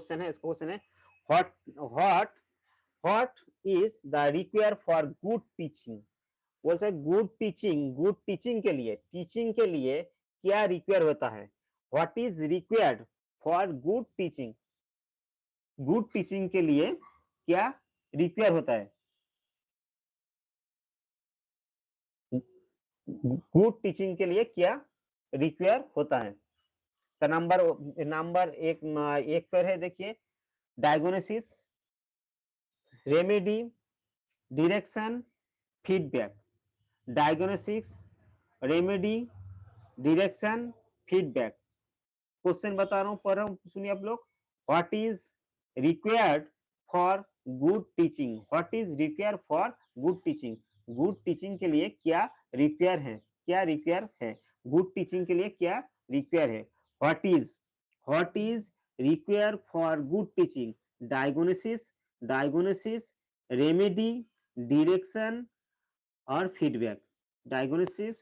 Question है, इसका question है what what what is the require for good teaching. बोलते हैं गुड टीचिंग के लिए क्या रिक्वायर होता है। What is required for good teaching, good teaching के लिए क्या रिक्वायर होता है। गुड टीचिंग के लिए क्या रिक्वायर होता है। तो नंबर नंबर एक पर है, देखिए diagnosis, remedy, direction, feedback. Diagnosis, remedy, direction, feedback. Question बता रहा हूं, पढ़ रहा हूं, सुनिए आप लोग। What is required for good teaching, what is require for good teaching, good teaching के लिए क्या रिक्वायर है, क्या रिक्वायर है, गुड टीचिंग के लिए क्या रिक्वायर है। What is require for good teaching, diagnosis, remedy, direction और फीडबैक। डायग्नोसिस,